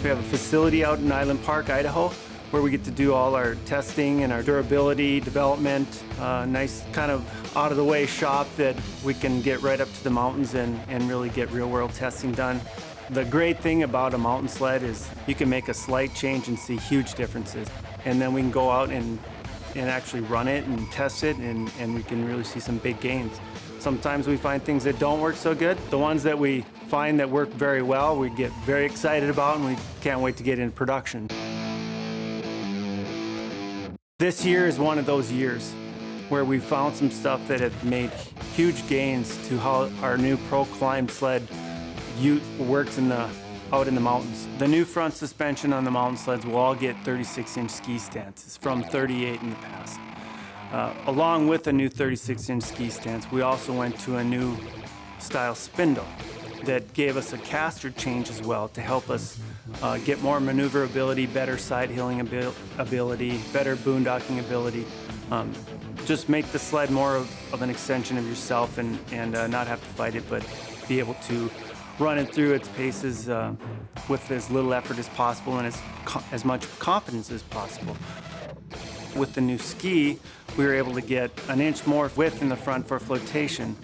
We have a facility out in Island Park, Idaho, where we get to do all our testing and our durability development. Nice kind of out-of-the-way shop that we can get right up to the mountains and really get real-world testing done. The great thing about a mountain sled is you can make a slight change and see huge differences. And then we can go out and actually run it and test it, and we can really see some big gains. Sometimes we find things that don't work so good. The ones that we find that work very well, we get very excited about, and we can't wait to get into production. This year is one of those years where we found some stuff that have made huge gains to how our new PROCLIMB sled works out in the mountains. The new front suspension on the mountain sleds will all get 36-inch ski stances from 38 in the past. Along with a new 36-inch ski stance, we also went to a new style spindle that gave us a caster change as well to help us get more maneuverability, better side hilling ability, better boondocking ability. Just make the sled more of an extension of yourself and not have to fight it, but be able to run it through its paces with as little effort as possible and as much confidence as possible. With the new ski, we were able to get an inch more width in the front for flotation.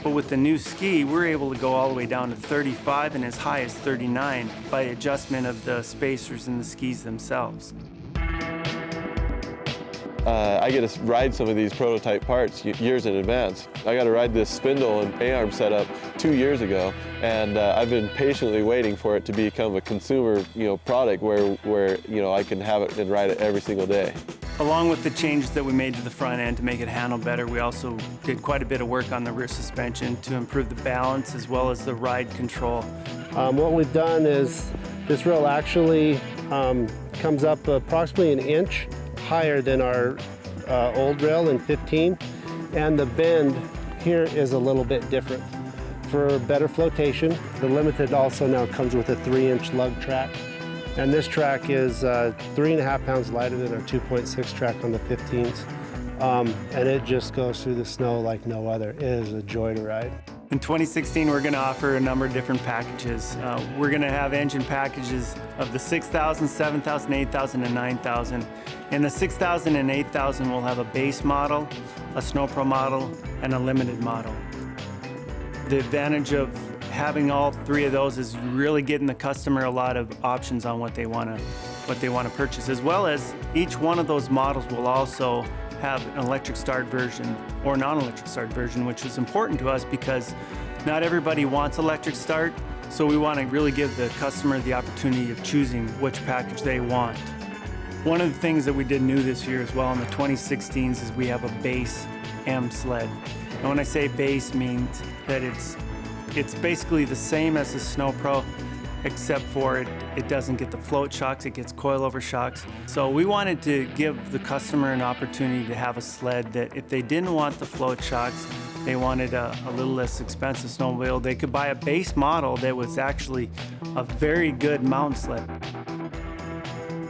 But with the new ski, we're able to go all the way down to 35 and as high as 39 by adjustment of the spacers in the skis themselves. I get to ride some of these prototype parts years in advance. I got to ride this spindle and A-arm setup 2 years ago, and I've been patiently waiting for it to become a consumer, product where I can have it and ride it every single day. Along with the changes that we made to the front end to make it handle better, we also did quite a bit of work on the rear suspension to improve the balance as well as the ride control. What we've done is this rail actually comes up approximately an inch higher than our old rail in 15, and the bend here is a little bit different. For better flotation, the Limited also now comes with a 3-inch lug track. And this track is 3.5 pounds lighter than our 2.6 track on the 15s. And it just goes through the snow like no other. It is a joy to ride. In 2016, we're going to offer a number of different packages. We're going to have engine packages of the 6,000, 7,000, 8,000, and 9,000. In the 6,000 and 8,000, we'll have a base model, a Snow Pro model, and a limited model. The advantage of having all three of those is really getting the customer a lot of options on what they want to purchase, as well as each one of those models will also have an electric start version or non-electric start version, which is important to us because not everybody wants electric start, so we want to really give the customer the opportunity of choosing which package they want. One of the things that we did new this year as well in the 2016s is we have a base M sled. And when I say base, means that it's basically the same as the Snow Pro, except for it doesn't get the float shocks, it gets coilover shocks. So we wanted to give the customer an opportunity to have a sled that if they didn't want the float shocks, they wanted a little less expensive snowmobile, they could buy a base model that was actually a very good mountain sled.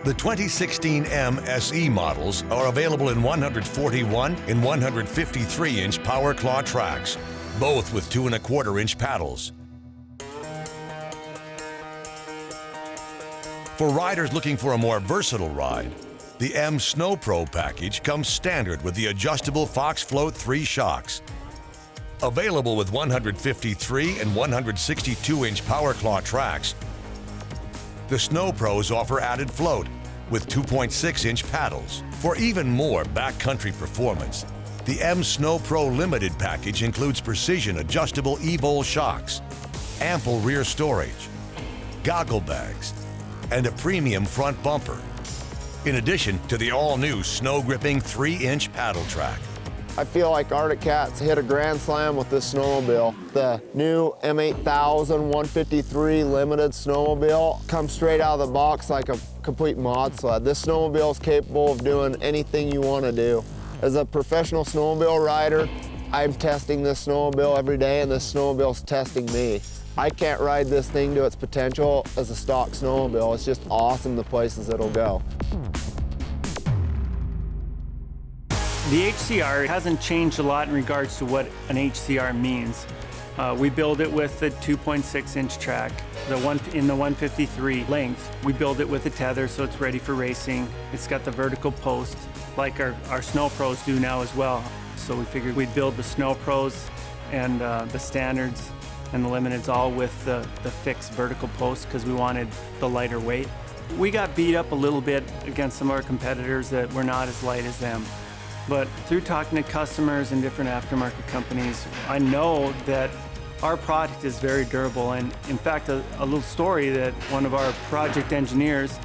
The 2016 M SE models are available in 141 and 153-inch Power Claw tracks, both with 2¼ paddles. For riders looking for a more versatile ride, the M Snow Pro package comes standard with the adjustable Fox Float 3 shocks. Available with 153 and 162-inch Power Claw tracks, the Snow Pros offer added float with 2.6-inch paddles. For even more backcountry performance, the M Snow Pro Limited package includes precision adjustable E-Bowl shocks, ample rear storage, goggle bags, and a premium front bumper, in addition to the all-new snow-gripping 3-inch paddle track. I feel like Arctic Cat's hit a grand slam with this snowmobile. The new M8000 153 Limited snowmobile comes straight out of the box like a complete mod sled. This snowmobile is capable of doing anything you want to do. As a professional snowmobile rider, I'm testing this snowmobile every day, and this snowmobile's testing me. I can't ride this thing to its potential as a stock snowmobile. It's just awesome the places it'll go. The HCR hasn't changed a lot in regards to what an HCR means. We build it with the 2.6-inch track, in the 153 length. We build it with a tether so it's ready for racing. It's got the vertical post like our Snow Pros do now as well. So we figured we'd build the Snow Pros and the Standards and the Limiteds all with the fixed vertical post because we wanted the lighter weight. We got beat up a little bit against some of our competitors that were not as light as them. But through talking to customers and different aftermarket companies, I know that our product is very durable. And in fact, a little story that one of our project engineers,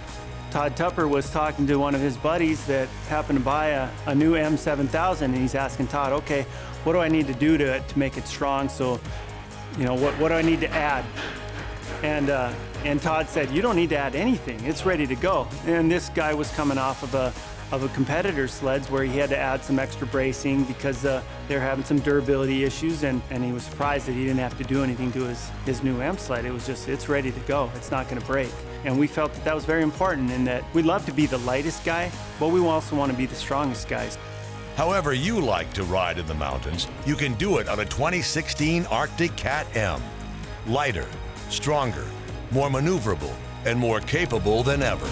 Todd Tupper, was talking to one of his buddies that happened to buy a new M7000, and he's asking Todd, okay, what do I need to do to make it strong? So, you know, what do I need to add? And Todd said, you don't need to add anything. It's ready to go. And this guy was coming off of a competitor's sleds where he had to add some extra bracing because they were having some durability issues, and he was surprised that he didn't have to do anything to his new M sled. It was just, it's ready to go. It's not going to break. And we felt that was very important in that we'd love to be the lightest guy, but we also want to be the strongest guys. However you like to ride in the mountains, you can do it on a 2016 Arctic Cat M. Lighter, stronger, more maneuverable, and more capable than ever.